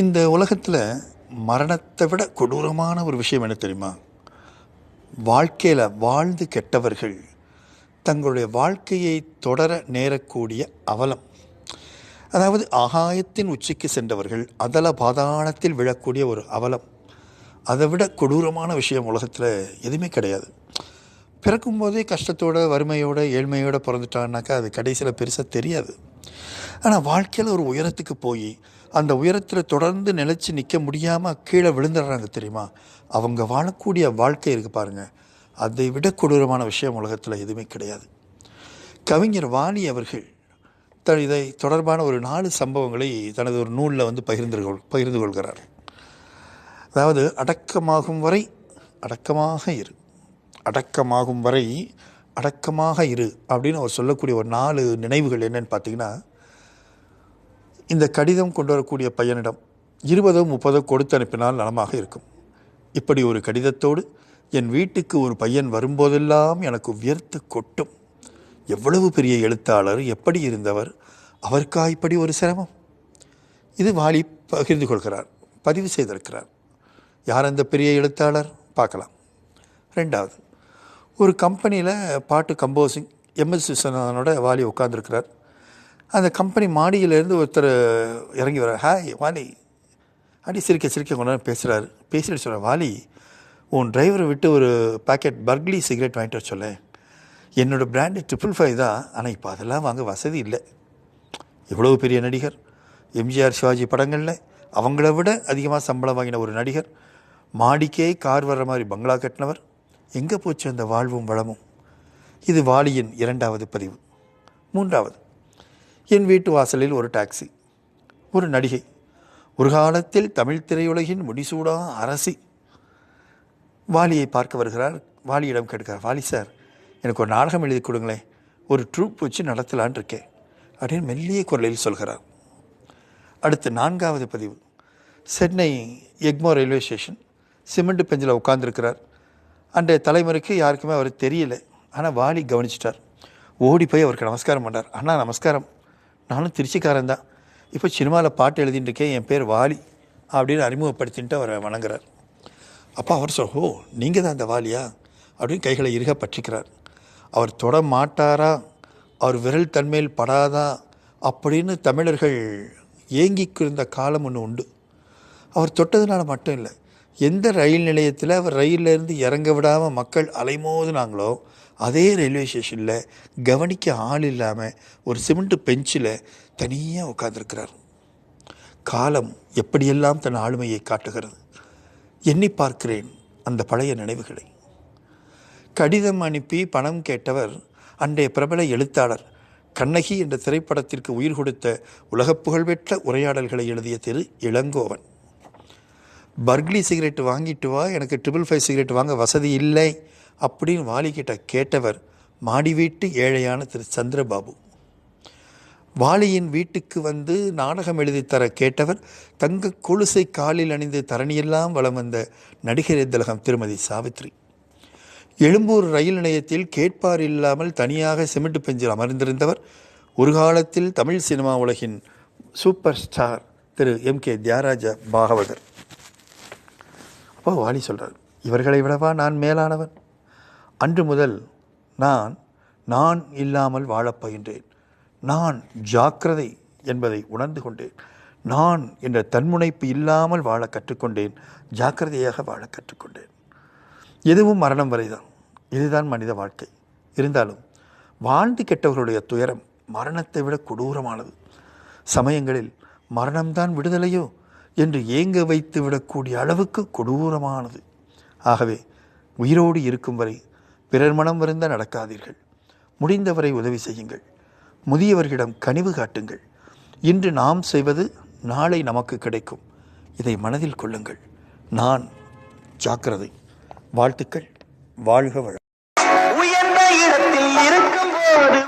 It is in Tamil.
இந்த உலகத்தில் மரணத்தை விட கொடூரமான ஒரு விஷயம் என்ன தெரியுமா? வாழ்க்கையில் வாழ்ந்து கெட்டவர்கள் தங்களுடைய வாழ்க்கையை தொடர நேரக்கூடிய அவலம். அதாவது ஆகாயத்தின் உச்சிக்கு சென்றவர்கள் அதல பாதாளத்தில் விழக்கூடிய ஒரு அவலம். அதை விட கொடூரமான விஷயம் உலகத்தில் எதுவுமே கிடையாது. பிறக்கும்போதே கஷ்டத்தோட வறுமையோட ஏழ்மையோட பிறந்துட்டான்னாக்கா அது கடைசியில் பெருசாக தெரியாது. ஆனால் வாழ்க்கையில் ஒரு உயரத்துக்கு போய் அந்த உயரத்தில் தொடர்ந்து நிலச்சி நிற்க முடியாமல் கீழே விழுந்துடுறாங்க தெரியுமா? அவங்க வாழக்கூடிய வாழ்க்கை இருக்குது பாருங்கள், அதை விட கொடூரமான விஷயம் உலகத்தில் எதுவுமே கிடையாது. கவிஞர் வாலி அவர்கள் இதை தொடர்பான ஒரு 4 சம்பவங்களை தனது ஒரு நூலில் பகிர்ந்து கொள்கிறார். அதாவது அடக்கமாகும் வரை அடக்கமாக இரு, அடக்கமாகும் வரை அடக்கமாக இரு அப்படின்னு அவர் சொல்லக்கூடிய ஒரு 4 நினைவுகள் என்னன்னு பார்த்தீங்கன்னா, இந்த கடிதம் கொண்டு வரக்கூடிய பையனிடம் 20 30 கொடுத்து அனுப்பினால் நலமாக இருக்கும். இப்படி ஒரு கடிதத்தோடு என் வீட்டுக்கு ஒரு பையன் வரும்போதெல்லாம் எனக்கு வியர்த்து கொட்டும். எவ்வளவு பெரிய எழுத்தாளர், எப்படி இருந்தவர், அவருக்கா இப்படி ஒரு சிரமம்? இது வாலி பகிர்ந்து கொள்கிறார், பதிவு செய்திருக்கிறார். யார் அந்த பெரிய எழுத்தாளர் பார்க்கலாம். 2வது, ஒரு கம்பெனியில் பாட்டு கம்போசிங் எம்எஸ் விஸ்வநாதனோட வாலி உட்காந்துருக்கிறார். அந்த கம்பெனி மாடியிலேருந்து ஒருத்தர் இறங்கி வர்றார். ஹாய் வாலி அப்படி சிரிக்க கொண்டாந்து பேசுகிறார். பேசிட்டு சொல்கிறார், வாலி உன் டிரைவரை விட்டு ஒரு பேக்கெட் பர்க்லி சிகரெட் வாங்கிட்டு வர சொல்ல. என்னோடய பிராண்டு 555 தான், ஆனால் இப்போ அதெல்லாம் வாங்க வசதி இல்லை. எவ்வளவு பெரிய நடிகர், எம்ஜிஆர் சிவாஜி படங்களில் அவங்கள விட அதிகமாக சம்பளம் வாங்கின ஒரு நடிகர், மாடிக்கே கார் வர்ற மாதிரி பங்களா கட்டினவர், எங்கே போச்சு அந்த வாழ்வும் வளமும்? இது வாலியின் 2வது பதிவு. 3வது, என் வீட்டு வாசலில் ஒரு டாக்ஸி. ஒரு நடிகை, ஒரு காலத்தில் தமிழ் திரையுலகின் முடிசூடா அரசி வாலியை பார்க்க வருகிறார். வாலியிடம் கேட்கிறார், வாலி சார் எனக்கு ஒரு நாடகம் எழுதி கொடுங்களேன், ஒரு ட்ரூப் வச்சு நடத்தலான் இருக்கேன் அப்படின்னு மெல்லிய குரலில் சொல்கிறார். அடுத்து 4வது பதிவு, Chennai Egmore railway station cement பெஞ்சில் உட்கார்ந்துருக்கிறார். அன்றைய தலைமுறைக்கு யாருக்குமே அவர் தெரியல. ஆனால் வாலி கவனிச்சிட்டார். ஓடி போய் அவருக்கு நமஸ்காரம் பண்ணார். அண்ணா நமஸ்காரம், நானும் திருச்சிக்காரன் தான், இப்போ சினிமாவில் பாட்டு எழுதிட்டு இருக்கேன், என் பேர் வாலி அப்படின்னு அறிமுகப்படுத்தின்ட்டு அவரை வணங்குறார். அப்போ அவர் ஓ நீங்கள் தான் அந்த வாலியா அப்படின்னு கைகளை இறுக பற்றிக்கிறார். அவர் தொட மாட்டாரா, அவர் விரல் தன்மையில் படாதா அப்படின்னு தமிழர்கள் ஏங்கிக்கு இருந்த காலம் ஒன்று உண்டு. அவர் தொட்டதுனால மட்டும் இல்லை, எந்த ரயில் நிலையத்தில் அவர் ரயிலிருந்து இறங்க விடாமல் மக்கள் அலைமோதுனாங்களோ அதே ரயில்வே ஸ்டேஷனில் கவனிக்க ஆள் இல்லாமல் ஒரு சிமெண்ட் பெஞ்சில் தனியாக உட்கார்ந்துருக்கிறார். காலம் எப்படியெல்லாம் தன் ஆளுமையை காட்டுகிறது. எண்ணி பார்க்கிறேன் அந்த பழைய நினைவுகளை. கடிதம் அனுப்பி பணம் கேட்டவர் அன்றைய பிரபல எழுத்தாளர், கண்ணகி என்ற திரைப்படத்திற்கு உயிர் கொடுத்த உலக புகழ்பெற்ற உரையாடல்களை எழுதிய திரு இளங்கோவன். பர்க்லி சிகரெட் வாங்கிட்டு வா, எனக்கு 555 சிகரெட் வாங்க வசதி இல்லை அப்படின்னு வாலிக்கிட்ட கேட்டவர் மாடி வீட்டு ஏழையான திரு சந்திரபாபு. வாலியின் வீட்டுக்கு வந்து நாடகம் எழுதித்தர கேட்டவர் தங்க கொலுசை காலில் அணிந்து தரணியெல்லாம் வலம் வந்த நடிகர் திலகம் திருமதி சாவித்ரி. எழும்பூர் ரயில் நிலையத்தில் கேட்பார் இல்லாமல் தனியாக சிமெண்ட் பெஞ்சில் அமர்ந்திருந்தவர் ஒரு காலத்தில் தமிழ் சினிமா உலகின் சூப்பர் ஸ்டார் திரு MK தியாகராஜ பாகவதர். அப்போ வாலி சொல்கிறார், இவர்களை விடவா நான் மேலானவன்? அன்று முதல் நான் இல்லாமல் வாழப் பயின்றேன். நான் ஜாக்கிரதை என்பதை உணர்ந்து கொண்டேன். நான் என்ற தன்முனைப்பு இல்லாமல் வாழ கற்றுக்கொண்டேன். ஜாக்கிரதையாக வாழ கற்றுக்கொண்டேன். எதுவும் மரணம் வரைதான், இதுதான் மனித வாழ்க்கை. இருந்தாலும் வாழ்ந்து கெட்டவர்களுடைய துயரம் மரணத்தை விட கொடூரமானது. சமயங்களில் மரணம்தான் விடுதலையோ என்று ஏங்க வைத்து விடக்கூடிய அளவுக்கு கொடூரமானது. ஆகவே உயிரோடு இருக்கும் வரை பிறர் மனம் வருந்த நடக்காதீர்கள். முடிந்தவரை உதவி செய்யுங்கள். முதியவர்களிடம் கனிவு காட்டுங்கள். இன்று நாம் செய்வது நாளை நமக்கு கிடைக்கும். இதை மனதில் கொள்ளுங்கள். நான் ஜாக்கிரதை. வாழ்த்துக்கள். வாழ்க வளம். உயர்ந்த இடத்தில் இருக்கும்போது